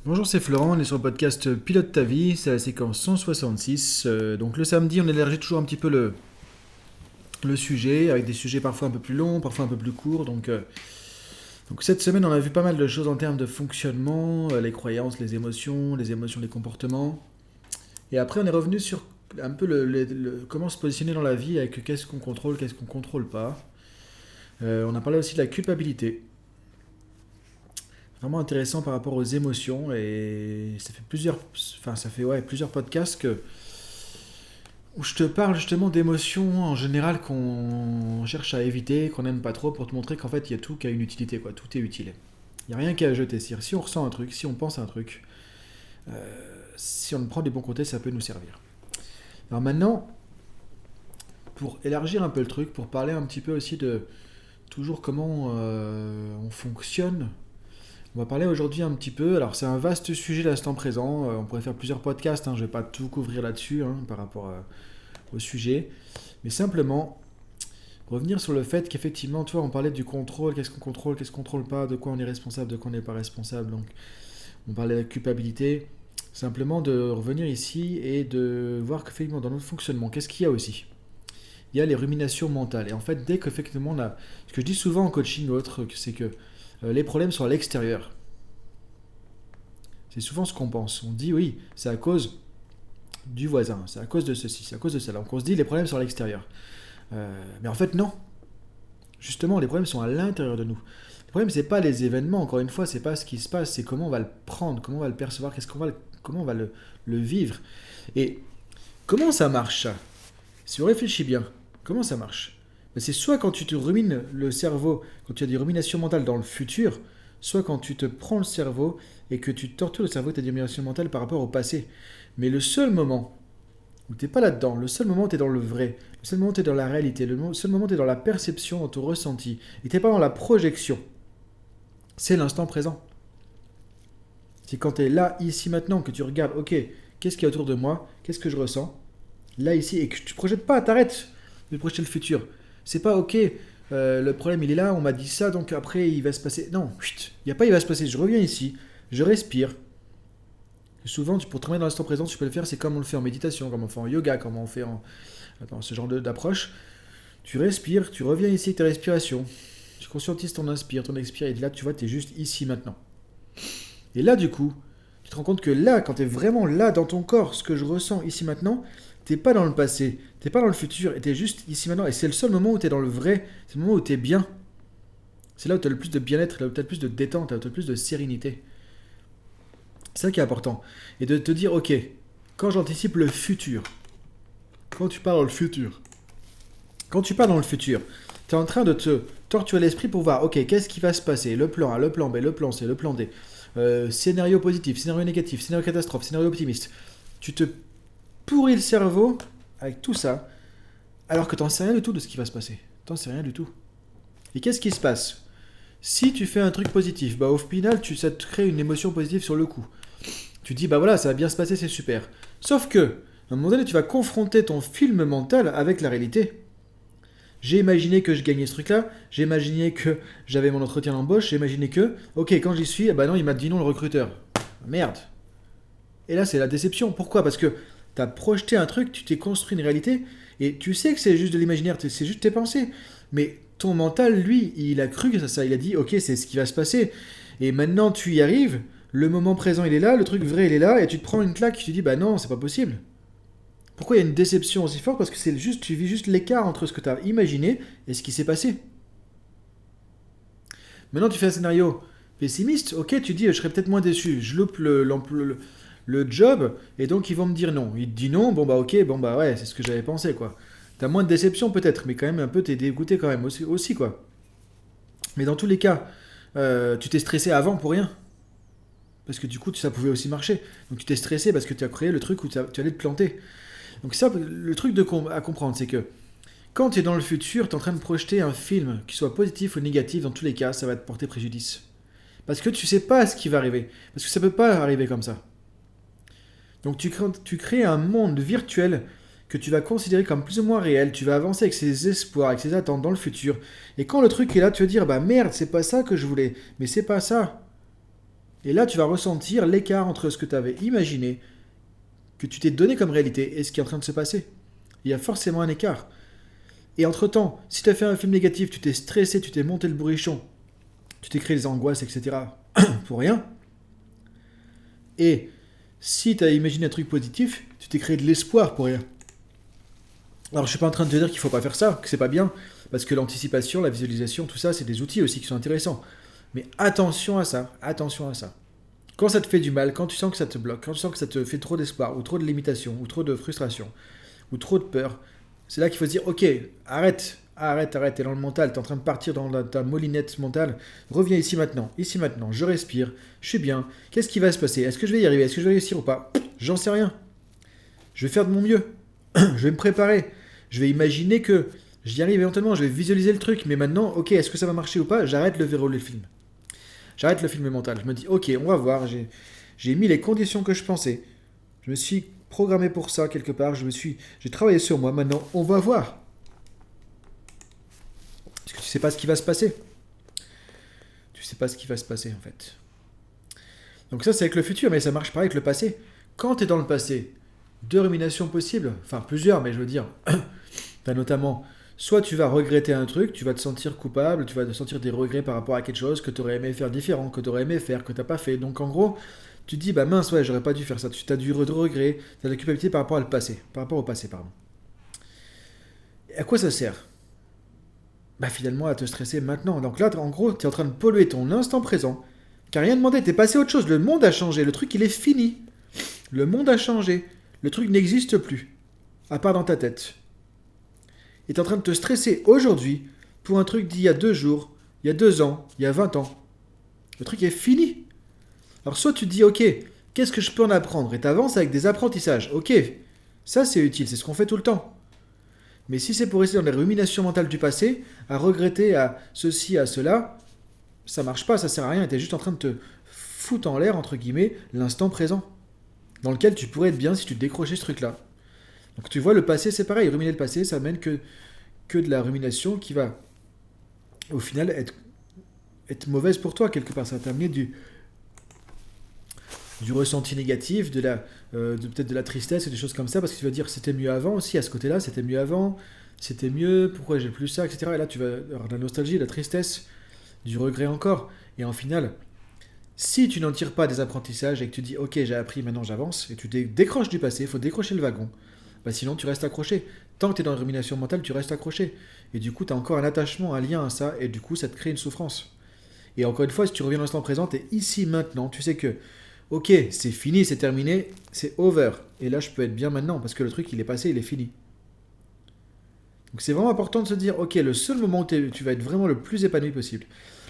Bonjour, c'est Florent, on est sur le podcast Pilote ta vie, c'est la séquence 166. Donc le samedi, on élargit toujours un petit peu le sujet, avec des sujets parfois un peu plus longs, parfois un peu plus courts. Donc cette semaine, on a vu pas mal de choses en termes de fonctionnement, les croyances, les émotions, les comportements. Et après, on est revenu sur un peu comment se positionner dans la vie avec qu'est-ce qu'on contrôle pas. On a parlé aussi de la culpabilité. Vraiment intéressant par rapport aux émotions et ça fait plusieurs podcasts où je te parle justement d'émotions en général qu'on cherche à éviter, qu'on n'aime pas trop pour te montrer qu'en fait il y a tout qui a une utilité, quoi, tout est utile. Il n'y a rien qu'à jeter. Si on ressent un truc, si on pense à un truc, si on prend des bons côtés, ça peut nous servir. Alors maintenant, pour élargir un peu le truc, pour parler un petit peu aussi de toujours comment on fonctionne. On va parler aujourd'hui un petit peu, alors c'est un vaste sujet l'instant présent, on pourrait faire plusieurs podcasts, je ne vais pas tout couvrir là-dessus par rapport au sujet, mais simplement revenir sur le fait qu'effectivement, tu vois, on parlait du contrôle, qu'est-ce qu'on contrôle pas, de quoi on est responsable, de quoi on n'est pas responsable, donc on parlait de la culpabilité, simplement de revenir ici et de voir qu'effectivement dans notre fonctionnement, qu'est-ce qu'il y a aussi? Il y a les ruminations mentales, et en fait dès qu'effectivement on a, ce que je dis souvent en coaching ou autre, c'est que les problèmes sont à l'extérieur. C'est souvent ce qu'on pense. On dit oui, c'est à cause du voisin, c'est à cause de ceci, c'est à cause de cela. Donc on se dit les problèmes sont à l'extérieur. Mais en fait non. Justement, les problèmes sont à l'intérieur de nous. Le problème c'est pas les événements. Encore une fois, c'est pas ce qui se passe, c'est comment on va le prendre, comment on va le percevoir, comment on va le vivre. Et comment ça marche ça? Si on réfléchit bien, comment ça marche? C'est soit quand tu te rumines le cerveau, quand tu as des ruminations mentales dans le futur, soit quand tu te prends le cerveau et que tu tortures le cerveau et tes ruminations mentales par rapport au passé. Mais le seul moment où tu n'es pas là-dedans, le seul moment où tu es dans le vrai, le seul moment où tu es dans la réalité, le seul moment où tu es dans la perception, dans ton ressenti, et tu n'es pas dans la projection, c'est l'instant présent. C'est quand tu es là, ici, maintenant, que tu regardes, ok, qu'est-ce qu'il y a autour de moi, qu'est-ce que je ressens, là, ici, et que tu ne projettes pas, t'arrêtes de projeter le futur. C'est pas ok, le problème il est là, on m'a dit ça, donc après il va se passer. Non, il n'y a pas il va se passer, je reviens ici, je respire. Et souvent, pour te remettre dans l'instant présent, tu peux le faire, c'est comme on le fait en méditation, comme on le fait en yoga, comme on fait dans ce genre d'approche. Tu respires, tu reviens ici avec ta respiration. Tu conscientises ton inspire, ton expire, et là tu vois, tu es juste ici maintenant. Et là du coup, tu te rends compte que là, quand tu es vraiment là dans ton corps, ce que je ressens ici maintenant, t'es pas dans le passé, t'es pas dans le futur, et t'es juste ici maintenant. Et c'est le seul moment où t'es dans le vrai, c'est le moment où t'es bien. C'est là où t'as le plus de bien-être, là où t'as le plus de détente, là où t'as le plus de sérénité. C'est ça qui est important. Et de te dire, ok, quand j'anticipe le futur, quand tu parles dans le futur, quand tu parles dans le futur, t'es en train de te torturer l'esprit pour voir, ok, qu'est-ce qui va se passer? Le plan A, le plan B, le plan C, le plan D. Scénario positif, scénario négatif, scénario catastrophe, scénario optimiste. Tu te pourris le cerveau avec tout ça, alors que t'en sais rien du tout de ce qui va se passer. T'en sais rien du tout. Et qu'est-ce qui se passe? Si tu fais un truc positif, bah au final, ça te crée une émotion positive sur le coup. Tu dis, bah voilà, ça va bien se passer, c'est super. Sauf que, à un moment donné, tu vas confronter ton film mental avec la réalité. J'ai imaginé que je gagnais ce truc-là, j'ai imaginé que j'avais mon entretien d'embauche, j'ai imaginé que, ok, quand j'y suis, bah non, il m'a dit non le recruteur. Merde. Et là, c'est la déception. Pourquoi? Parce que tu as projeté un truc, tu t'es construit une réalité, et tu sais que c'est juste de l'imaginaire, c'est juste tes pensées. Mais ton mental, lui, il a cru que ça, il a dit, ok, c'est ce qui va se passer. Et maintenant, tu y arrives, le moment présent, il est là, le truc vrai, il est là, et tu te prends une claque, tu te dis, bah non, c'est pas possible. Pourquoi il y a une déception aussi forte? Parce que c'est juste, tu vis juste l'écart entre ce que tu as imaginé et ce qui s'est passé. Maintenant, tu fais un scénario pessimiste, ok, tu dis, je serais peut-être moins déçu, je loupe le job, et donc ils vont me dire non. Il te dit non, bon bah ok, bon bah ouais, c'est ce que j'avais pensé, quoi. T'as moins de déception peut-être, mais quand même un peu t'es dégoûté quand même aussi quoi. Mais dans tous les cas, tu t'es stressé avant pour rien. Parce que du coup, ça pouvait aussi marcher. Donc tu t'es stressé parce que tu as créé le truc où tu allais te planter. Donc ça, le truc à comprendre, c'est que quand tu es dans le futur, tu es en train de projeter un film, qui soit positif ou négatif, dans tous les cas, ça va te porter préjudice. Parce que tu sais pas ce qui va arriver. Parce que ça peut pas arriver comme ça. Donc tu crées un monde virtuel que tu vas considérer comme plus ou moins réel, tu vas avancer avec ses espoirs, avec ses attentes dans le futur. Et quand le truc est là, tu vas dire, bah merde, c'est pas ça que je voulais, mais c'est pas ça. Et là, tu vas ressentir l'écart entre ce que tu avais imaginé, que tu t'es donné comme réalité, et ce qui est en train de se passer. Il y a forcément un écart. Et entre-temps, si tu as fait un film négatif, tu t'es stressé, tu t'es monté le bourrichon, tu t'es créé des angoisses, etc. pour rien. Et si tu as imaginé un truc positif, tu t'es créé de l'espoir pour rien. Alors je suis pas en train de te dire qu'il faut pas faire ça, que c'est pas bien, parce que l'anticipation, la visualisation, tout ça, c'est des outils aussi qui sont intéressants. Mais attention à ça, attention à ça. Quand ça te fait du mal, quand tu sens que ça te bloque, quand tu sens que ça te fait trop d'espoir, ou trop de limitation, ou trop de frustration, ou trop de peur, c'est là qu'il faut se dire, ok, arrête, t'es dans le mental, t'es en train de partir dans ta molinette mentale, reviens ici maintenant, je respire, je suis bien, qu'est-ce qui va se passer? Est-ce que je vais y arriver? Est-ce que je vais réussir ou pas? J'en sais rien. Je vais faire de mon mieux, je vais me préparer, je vais imaginer que j'y arrive éventuellement, je vais visualiser le truc, mais maintenant, ok, est-ce que ça va marcher ou pas? J'arrête le verrou le film. J'arrête le film mental, je me dis, ok, on va voir, j'ai mis les conditions que je pensais, je me suis programmé pour ça quelque part, j'ai travaillé sur moi, maintenant on va voir. Parce que tu sais pas ce qui va se passer. Tu sais pas ce qui va se passer en fait. Donc ça c'est avec le futur, mais ça marche pareil avec le passé. Quand tu es dans le passé, deux ruminations possibles, enfin plusieurs, mais je veux dire, t'as notamment, soit tu vas regretter un truc, tu vas te sentir coupable, tu vas te sentir des regrets par rapport à quelque chose que tu aurais aimé faire différent, que tu aurais aimé faire, que tu n'as pas fait. Donc en gros, tu te dis, bah mince, ouais, j'aurais pas dû faire ça. Tu as du regret, tu as de la culpabilité par rapport au passé, pardon. Et à quoi ça sert? Bah finalement à te stresser maintenant. Donc là, en gros, tu es en train de polluer ton instant présent, car rien demandé, t'es passé à autre chose, le monde a changé, le truc il est fini. Le monde a changé, le truc n'existe plus, à part dans ta tête. Et tu es en train de te stresser aujourd'hui pour un truc d'il y a 2 jours, il y a 2 ans, il y a 20 ans. Le truc est fini. Alors soit tu te dis, ok, qu'est-ce que je peux en apprendre? Et tu avances avec des apprentissages. Ok, ça c'est utile, c'est ce qu'on fait tout le temps. Mais si c'est pour rester dans les ruminations mentales du passé, à regretter, à ceci, à cela, ça marche pas, ça sert à rien. Tu es juste en train de te foutre en l'air, entre guillemets, l'instant présent, dans lequel tu pourrais être bien si tu décrochais ce truc-là. Donc tu vois, le passé, c'est pareil. Ruminer le passé, ça mène que de la rumination qui va, au final, être mauvaise pour toi, quelque part. Ça va t'amener du ressenti négatif, peut-être de la tristesse et des choses comme ça, parce que tu vas dire c'était mieux avant aussi, à ce côté-là, c'était mieux avant, c'était mieux, pourquoi j'ai plus ça, etc. Et là, tu vas avoir de la nostalgie, de la tristesse, du regret encore. Et en final, si tu n'en tires pas des apprentissages et que tu dis ok, j'ai appris, maintenant j'avance, et tu décroches du passé, il faut décrocher le wagon, bah sinon tu restes accroché. Tant que tu es dans la rumination mentale, tu restes accroché. Et du coup, tu as encore un attachement, un lien à ça, et du coup, ça te crée une souffrance. Et encore une fois, si tu reviens dans l'instant présent, tu es ici maintenant, tu sais que ok, c'est fini, c'est terminé, c'est over. Et là, je peux être bien maintenant, parce que le truc, il est passé, il est fini. Donc c'est vraiment important de se dire, ok, le seul moment où tu vas être vraiment le plus épanoui possible,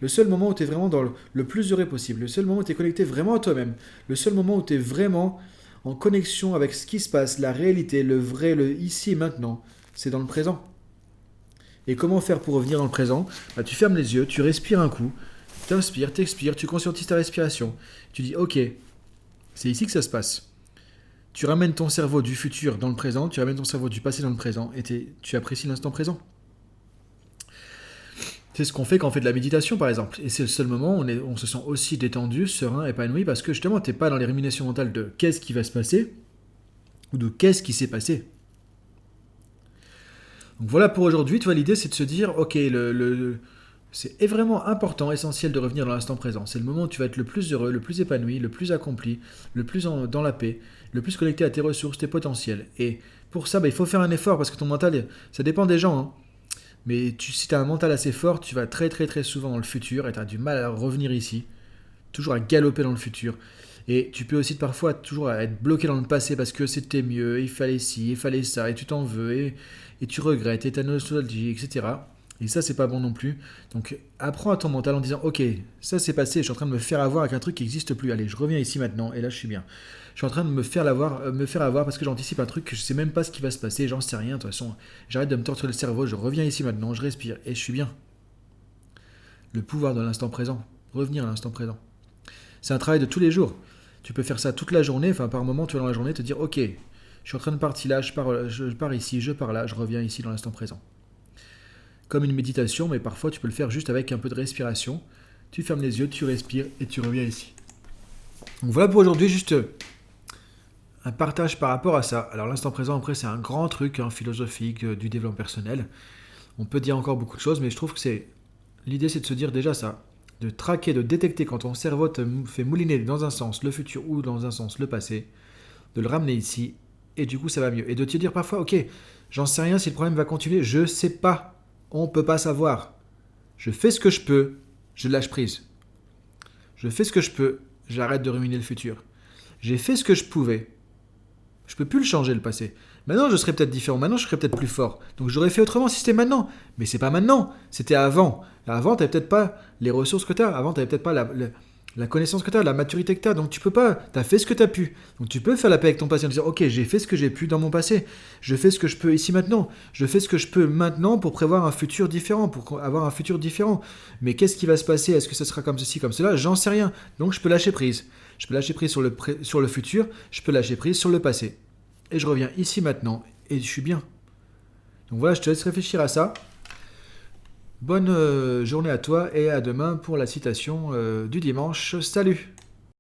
le seul moment où tu es vraiment dans le plus heureux possible, le seul moment où tu es connecté vraiment à toi-même, le seul moment où tu es vraiment en connexion avec ce qui se passe, la réalité, le vrai, le ici et maintenant, c'est dans le présent. Et comment faire pour revenir dans le présent? Bah, tu fermes les yeux, tu respires un coup, t'inspires, t'expires, tu conscientises ta respiration, tu dis ok, c'est ici que ça se passe. Tu ramènes ton cerveau du futur dans le présent, tu ramènes ton cerveau du passé dans le présent, et tu apprécies l'instant présent. C'est ce qu'on fait quand on fait de la méditation, par exemple. Et c'est le seul moment où on se sent aussi détendu, serein, épanoui, parce que justement, tu n'es pas dans les ruminations mentales de qu'est-ce qui va se passer, ou de qu'est-ce qui s'est passé. Donc voilà pour aujourd'hui, tu vois, l'idée c'est de se dire, ok, c'est vraiment important, essentiel de revenir dans l'instant présent. C'est le moment où tu vas être le plus heureux, le plus épanoui, le plus accompli, le plus dans la paix, le plus connecté à tes ressources, tes potentiels. Et pour ça, il faut faire un effort, parce que ton mental, ça dépend des gens, hein. Mais si tu as un mental assez fort, tu vas très très très souvent dans le futur et tu as du mal à revenir ici, toujours à galoper dans le futur. Et tu peux aussi parfois toujours être bloqué dans le passé parce que c'était mieux, il fallait ci, il fallait ça, et tu t'en veux, et tu regrettes, et tu as nostalgie, etc. Et ça, c'est pas bon non plus. Donc, apprends à ton mental en disant, ok, ça c'est passé, je suis en train de me faire avoir avec un truc qui n'existe plus. Allez, je reviens ici maintenant, et là je suis bien. Je suis en train de me faire avoir parce que j'anticipe un truc que je sais même pas ce qui va se passer, j'en sais rien, de toute façon. J'arrête de me torturer le cerveau, je reviens ici maintenant, je respire, et je suis bien. Le pouvoir de l'instant présent, revenir à l'instant présent. C'est un travail de tous les jours. Tu peux faire ça toute la journée, enfin par moment, tu vas dans la journée te dire, ok, je suis en train de partir là, je pars ici, je pars là, je reviens ici dans l'instant présent. Comme une méditation, mais parfois tu peux le faire juste avec un peu de respiration. Tu fermes les yeux, tu respires et tu reviens ici. Donc voilà pour aujourd'hui, juste un partage par rapport à ça. Alors l'instant présent, après, c'est un grand truc philosophique du développement personnel. On peut dire encore beaucoup de choses, mais je trouve que l'idée, c'est de se dire déjà ça, de traquer, de détecter quand ton cerveau te fait mouliner dans un sens le futur ou dans un sens le passé, de le ramener ici, et du coup ça va mieux. Et de te dire parfois, ok, j'en sais rien si le problème va continuer, je sais pas, on peut pas savoir. Je fais ce que je peux, je lâche prise. Je fais ce que je peux, j'arrête de ruminer le futur. J'ai fait ce que je pouvais. Je peux plus le changer le passé. Maintenant, je serais peut-être différent. Maintenant, je serais peut-être plus fort. Donc, j'aurais fait autrement si c'était maintenant. Mais c'est pas maintenant. C'était avant. Avant, t'avais peut-être pas les ressources que t'as. Avant, t'avais peut-être pas la connaissance que t'as, la maturité que t'as. Donc, tu peux pas. T'as fait ce que t'as pu. Donc, tu peux faire la paix avec ton passé en disant, ok, j'ai fait ce que j'ai pu dans mon passé. Je fais ce que je peux ici maintenant. Je fais ce que je peux maintenant pour prévoir un futur différent, pour avoir un futur différent. Mais qu'est-ce qui va se passer? Est-ce que ça sera comme ceci, comme cela? J'en sais rien. Donc, je peux lâcher prise. Je peux lâcher prise sur le futur. Je peux lâcher prise sur le passé. Et je reviens ici maintenant, et je suis bien. Donc voilà, je te laisse réfléchir à ça. Bonne journée à toi, et à demain pour la citation du dimanche. Salut!